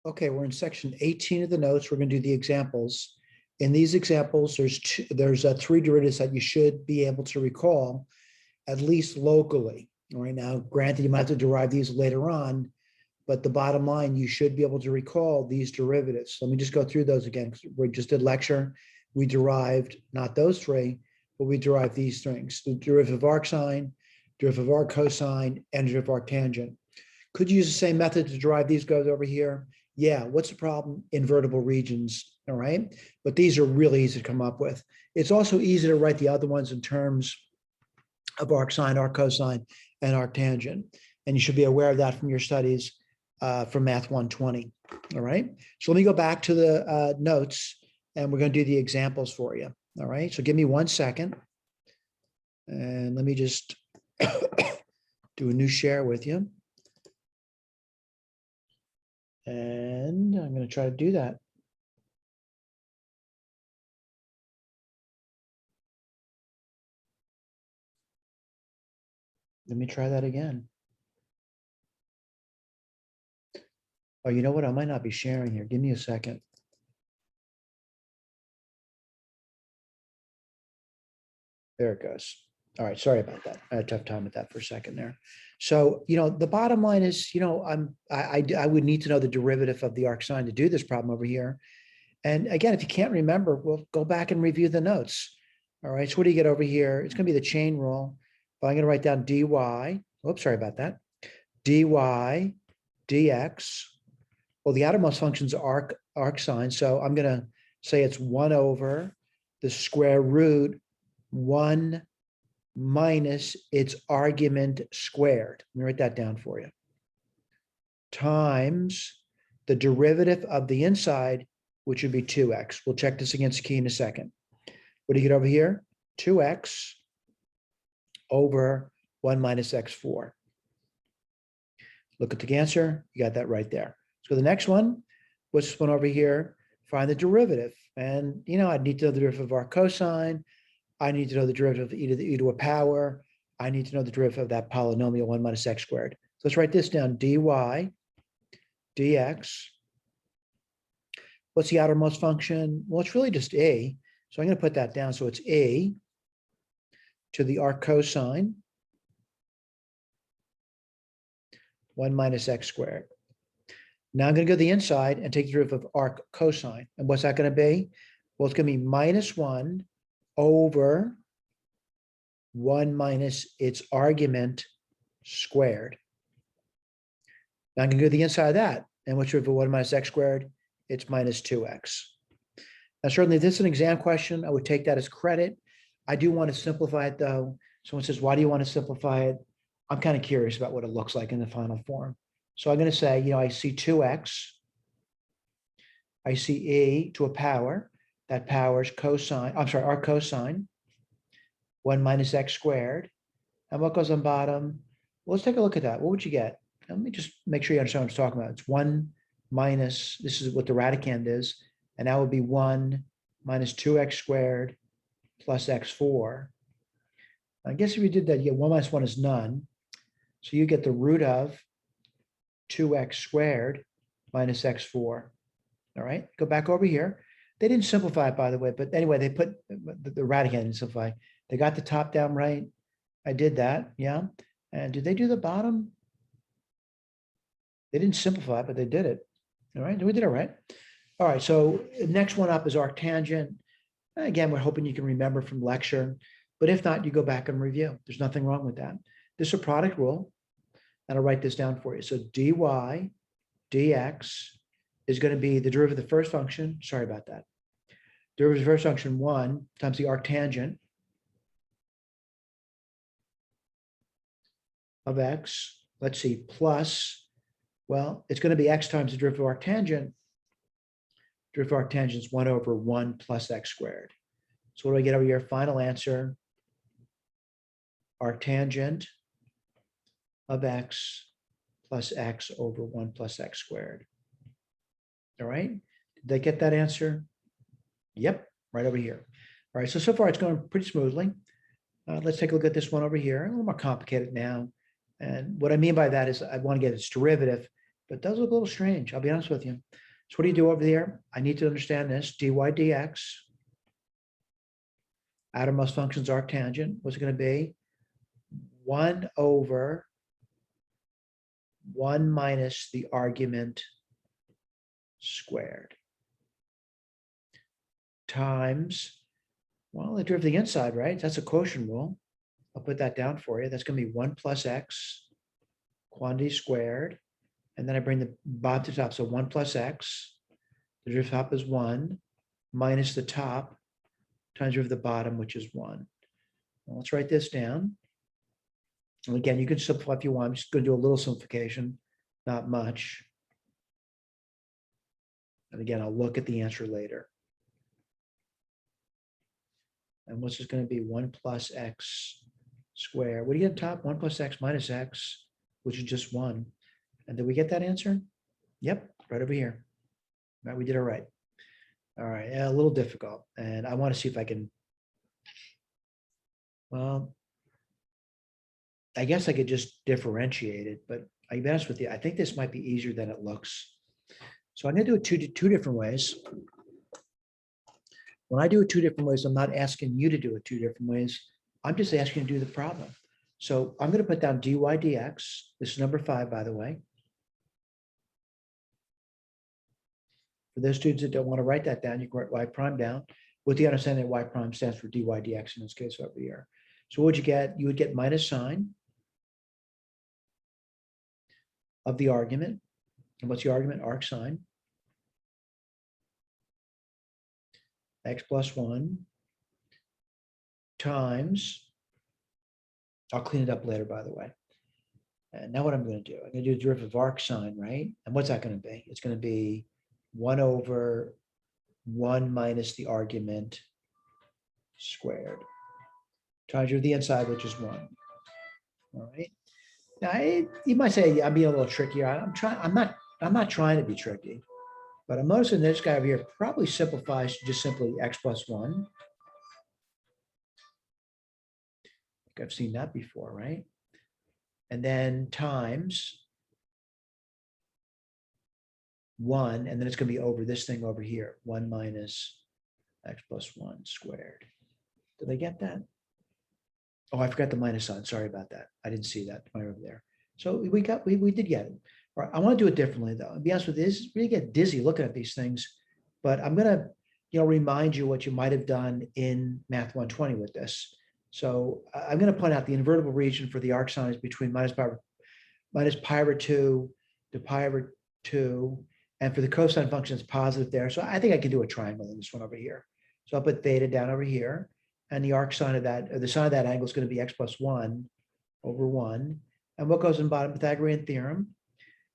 Okay, we're in section 18 of the notes. We're going to do the examples. In these examples, there's three derivatives that you should be able to recall, at least locally. All right, now, granted, you might have to derive these later on, but the bottom line, you should be able to recall these derivatives. Let me just go through those again. We just did lecture. We derived not those three, but we derived these things: the derivative of arcsine, derivative of arccosine, and derivative of arctangent. Could you use the same method to derive these guys over here? Yeah, what's the problem? Invertible regions, all right? But these are really easy to come up with. It's also easy to write the other ones in terms of arcsine, arccosine, and arctangent. And you should be aware of that from your studies from Math 120, all right? So let me go back to the notes, and we're going to do the examples for you, all right? So give me 1 second, and let me just do a new share with you. And I'm going to try to do that. Let me try that again. Oh, you know what? I might not be sharing here. Give me a second. There it goes. All right, sorry about that. I had a tough time with that for a second there. So, the bottom line is, I would need to know the derivative of the arcsine to do this problem over here. And again, if you can't remember, we'll go back and review the notes. All right, so what do you get over here? It's going to be the chain rule, but I'm going to write down dy. Oops, sorry about that. Dy dx. Well, the outermost function is arcsine, so I'm going to say it's 1 over the square root 1 minus its argument squared. Let me write that down for you. Times the derivative of the inside, which would be 2x. We'll check this against key in a second. What do you get over here? 2x over 1 minus x4. Look at the answer. You got that right there. So the next one, what's this one over here? Find the derivative. And, I need to know the derivative of arccosine. I need to know the derivative of e to a power. I need to know the derivative of that polynomial 1 minus x squared. So let's write this down. Dy dx. What's the outermost function? Well, it's really just a. So I'm going to put that down. So it's a to the arccosine 1 minus x squared. Now I'm going to go to the inside and take the derivative of arccosine. And what's that going to be? Well, it's going to be minus 1 over 1 minus its argument squared. Now I'm going to go to the inside of that. And what's the derivative of 1 minus x squared? It's minus 2x. Now, certainly, if this is an exam question, I would take that as credit. I do want to simplify it, though. Someone says, why do you want to simplify it? I'm kind of curious about what it looks like in the final form. So I'm going to say, I see 2x. I see e to a power. That power is arccosine 1 minus x squared. And what goes on bottom? Well, let's take a look at that. What would you get? Let me just make sure you understand what I'm talking about. It's 1 minus, this is what the radicand is, and that would be 1 minus 2x squared plus x4. I guess if you did that, you get 1 minus 1 is none. So you get the root of 2x squared minus x4. All right, go back over here. They didn't simplify it, by the way, but anyway, they put the radicand didn't simplify. They got the top down right. I did that, yeah. And did they do the bottom? They didn't simplify it, but they did it. All right, we did it right. All right, so next one up is arctangent. Again, we're hoping you can remember from lecture, but if not, you go back and review. There's nothing wrong with that. This is a product rule, and I'll write this down for you. So dy dx is going to be the derivative of the first function. Sorry about that. Derivative of the first function 1 times the arctangent of x. Let's see, plus, well, it's going to be x times the derivative of arctangent. Derivative of arctangent is 1 over 1 plus x squared. So what do I get over here? Final answer, arctangent of x plus x over 1 plus x squared. All right, did I get that answer? Yep, right over here. All right, so far it's going pretty smoothly. Let's take a look at this one over here. A little more complicated now. And what I mean by that is I want to get its derivative, but it does look a little strange. I'll be honest with you. So what do you do over there? I need to understand this, dy dx. Outermost function's arctangent. What's it going to be? 1 over 1 minus the argument squared times, well, the derivative of the inside, right? That's a quotient rule. I'll put that down for you. That's going to be 1 plus x quantity squared. And then I bring the bottom to top. So 1 plus x, the derivative top is 1, minus the top times derivative of the bottom, which is 1. Well, let's write this down. And again, you can simplify if you want. I'm just going to do a little simplification, not much. And again, I'll look at the answer later. And what's this going to be? 1 plus x squared. What do you get top? 1 plus x minus x, which is just 1. And did we get that answer? Yep, right over here. Right, we did it right. All right, yeah, a little difficult. And I want to see if I can, well, I guess I could just differentiate it, but I'll be honest with you, I think this might be easier than it looks. So I'm going to do it two different ways. When I do it two different ways, I'm not asking you to do it two different ways. I'm just asking you to do the problem. So I'm going to put down dy dx. This is number 5, by the way. For those students that don't want to write that down, you can write y prime down with the understanding that y prime stands for dy dx in this case over here. So what would you get? You would get minus sign of the argument. And what's the argument? Arc sine. X plus 1 times, I'll clean it up later, by the way. And now what I'm going to do, I'm going to do the derivative of arc sine, right? And what's that going to be? It's going to be 1 over 1 minus the argument squared times the inside, which is 1. All right. Now, you might say I'm being a little trickier. I'm not trying to be tricky, but I'm noticing this guy over here probably simplifies to just simply x plus 1. I think I've seen that before, right? And then times 1, and then it's going to be over this thing over here, 1 minus x plus 1 squared. Did I get that? Oh, I forgot the minus sign. Sorry about that. I didn't see that right over there. So we did get it. All right, I want to do it differently though. To be honest with you, this really get dizzy looking at these things, but I'm going to, remind you what you might have done in Math 120 with this. So I'm going to point out the invertible region for the arc sine is between minus pi over 2 to pi over 2. And for the cosine function, it's positive there. So I think I can do a triangle in this one over here. So I'll put theta down over here. And the arc sine of that, or the sine of that angle is going to be x plus 1 over 1. And what goes in bottom? Pythagorean theorem.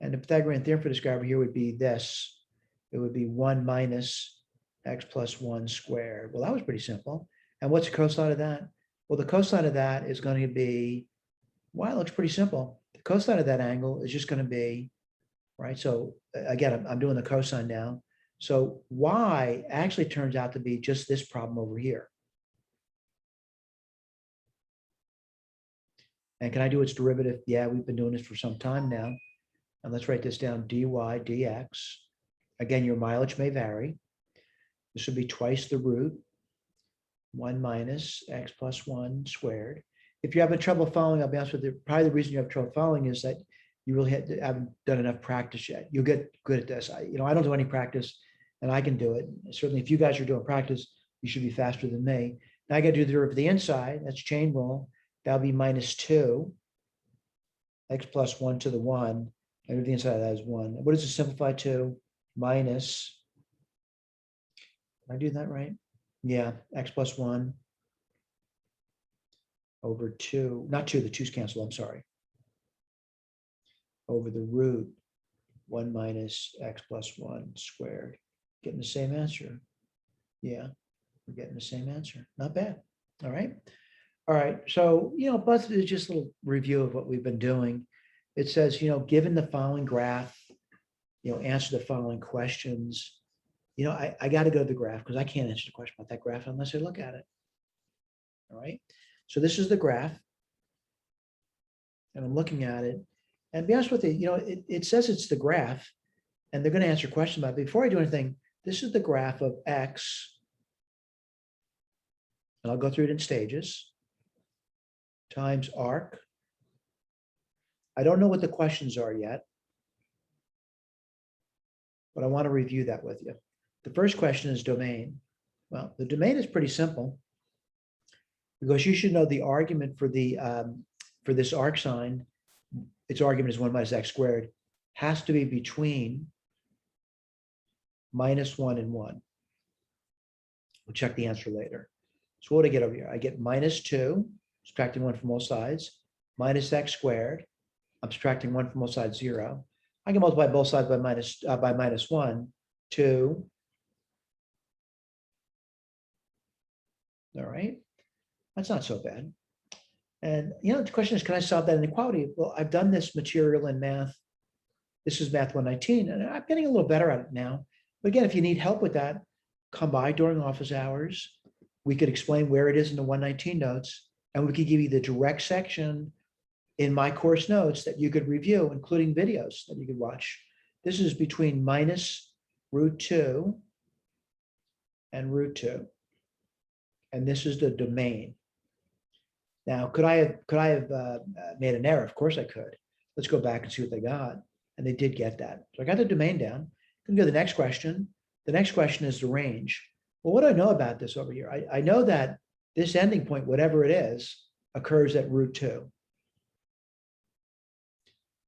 And the Pythagorean theorem for this guy over here would be this. It would be 1 minus x plus 1 squared. Well, that was pretty simple. And what's the cosine of that? Well, the cosine of that is going to be, well, it looks pretty simple. The cosine of that angle is just going to be, right? So again, I'm doing the cosine now. So y actually turns out to be just this problem over here. And can I do its derivative? Yeah, we've been doing this for some time now. And let's write this down, dy dx. Again, your mileage may vary. This would be twice the root, 1 minus x plus 1 squared. If you're having trouble following, I'll be honest with you, probably the reason you have trouble following is that you really haven't done enough practice yet. You'll get good at this. I don't do any practice and I can do it. Certainly if you guys are doing practice, you should be faster than me. Now I got to do the derivative of the inside, that's chain rule. That'll be minus 2, x plus 1 to the 1, and the inside of that is 1. What does it simplify to? Minus, am I doing that right? Yeah, x plus 1 over 2, not 2, the 2's cancel, I'm sorry. Over the root 1 minus x plus 1 squared. Getting the same answer. Yeah, we're getting the same answer. Not bad. All right. All right. So, but it's just a little review of what we've been doing. It says, given the following graph, answer the following questions. I got to go to the graph because I can't answer the question about that graph unless I look at it. All right. So this is the graph. And I'm looking at it. And to be honest with you, it says it's the graph, and they're going to answer questions about it. Before I do anything, this is the graph of X, and I'll go through it in stages, times arc. I don't know what the questions are yet, but I want to review that with you. The first question is domain. Well, the domain is pretty simple because you should know the argument for this arc sign. Its argument is 1 minus x squared, has to be between -1 and 1. We'll check the answer later. So what do I get over here? I get -2, subtracting 1 from all sides, minus x squared. I'm subtracting 1 from all sides, 0. I can multiply both sides by -1, 2. All right, that's not so bad. And the question is, can I solve that inequality? Well, I've done this material in math. This is math 119, and I'm getting a little better at it now. But again, if you need help with that, come by during office hours. We could explain where it is in the 119 notes, and we could give you the direct section in my course notes that you could review, including videos that you could watch. This is between -√2 and √2. And this is the domain. Now, could I have made an error? Of course I could. Let's go back and see what they got. And they did get that. So I got the domain down. I'm going to go to the next question. The next question is the range. Well, what do I know about this over here? I know that this ending point, whatever it is, occurs at √2.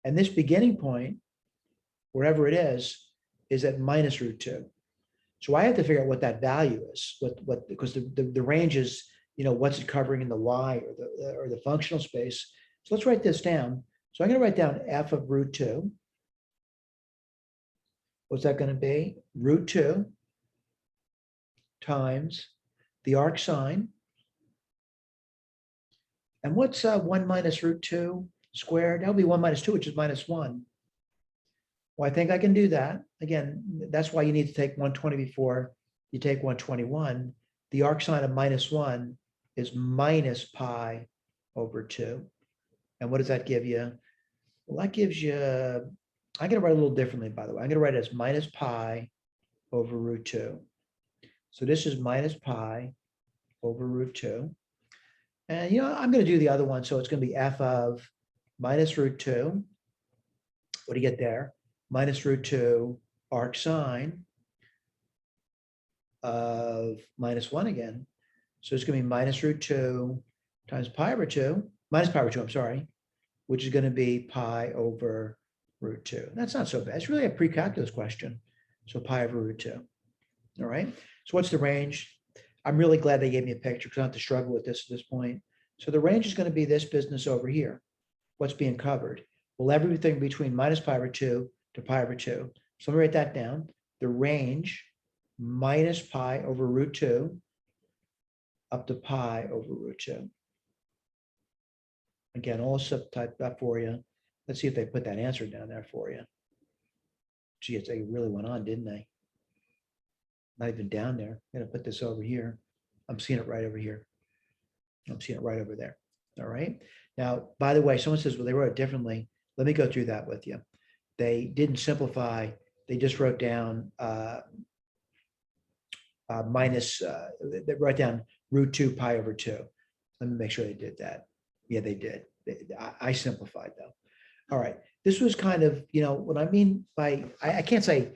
And this beginning point, wherever it is at -√2. So I have to figure out what that value is, because the range is, what's it covering in the y or the functional space. So let's write this down. So I'm going to write down f of √2. What's that going to be? √2 times the arc sine. And what's 1 minus √2 squared? That'll be 1 minus 2, which is -1. Well, I think I can do that. Again, that's why you need to take 120 before you take 121. The arc sine of -1 is minus pi over 2. And what does that give you? Well, that gives you, I'm going to write it a little differently, by the way. I'm going to write it as minus pi over √2. So this is minus pi over √2. And, I'm going to do the other one. So it's going to be f of minus √2. What do you get there? Minus √2 arc sine of -1 again. So it's going to be minus √2 times pi over 2, minus pi over 2, I'm sorry, which is going to be pi over √2. That's not so bad. It's really a pre-calculus question. So pi over √2. All right. So what's the range? I'm really glad they gave me a picture because I don't have to struggle with this at this point. So the range is going to be this business over here. What's being covered? Well, everything between minus pi over 2 to pi over 2. So let me write that down. The range minus pi over √2 up to pi over √2. Again, all subtyped up for you. Let's see if they put that answer down there for you. Gee, they really went on, didn't they? Not even down there. I'm going to put this over here. I'm seeing it right over here. I'm seeing it right over there. All right. Now, by the way, someone says, well, they wrote it differently. Let me go through that with you. They didn't simplify. They just wrote down they wrote down √2 pi over 2. Let me make sure they did that. Yeah, they did. I simplified though. All right. This was kind of, what I mean by, I can't say,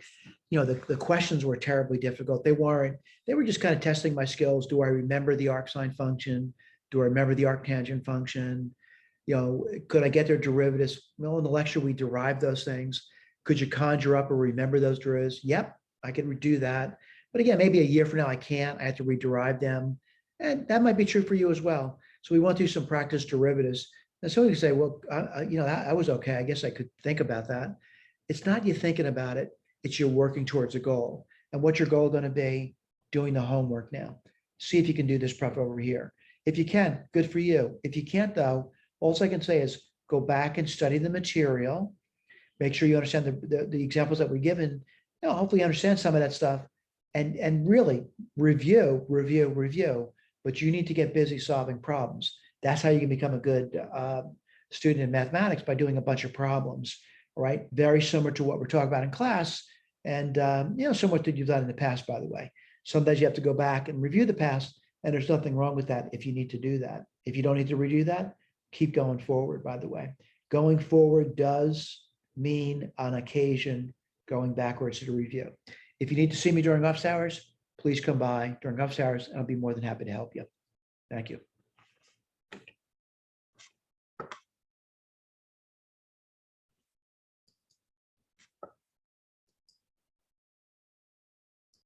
the questions were terribly difficult. They weren't. They were just kind of testing my skills. Do I remember the arcsine function? Do I remember the arctangent function? Could I get their derivatives? Well, in the lecture, we derived those things. Could you conjure up or remember those derivatives? Yep, I can do that. But again, maybe a year from now, I can't. I have to rederive them. And that might be true for you as well. So we went through some practice derivatives. And so you can say, well, that was okay. I guess I could think about that. It's not you thinking about it. It's you working towards a goal. And what's your goal going to be? Doing the homework now. See if you can do this stuff over here. If you can, good for you. If you can't, though, all I can say is go back and study the material. Make sure you understand the examples that we're given. Hopefully you understand some of that stuff. And really review. But you need to get busy solving problems. That's how you can become a good student in mathematics by doing a bunch of problems, all right? Very similar to what we're talking about in class, and similar to what you've done in the past, by the way. Sometimes you have to go back and review the past, and there's nothing wrong with that if you need to do that. If you don't need to redo that, keep going forward, by the way. Going forward does mean on occasion going backwards to the review. If you need to see me during office hours, please come by during office hours, and I'll be more than happy to help you. Thank you.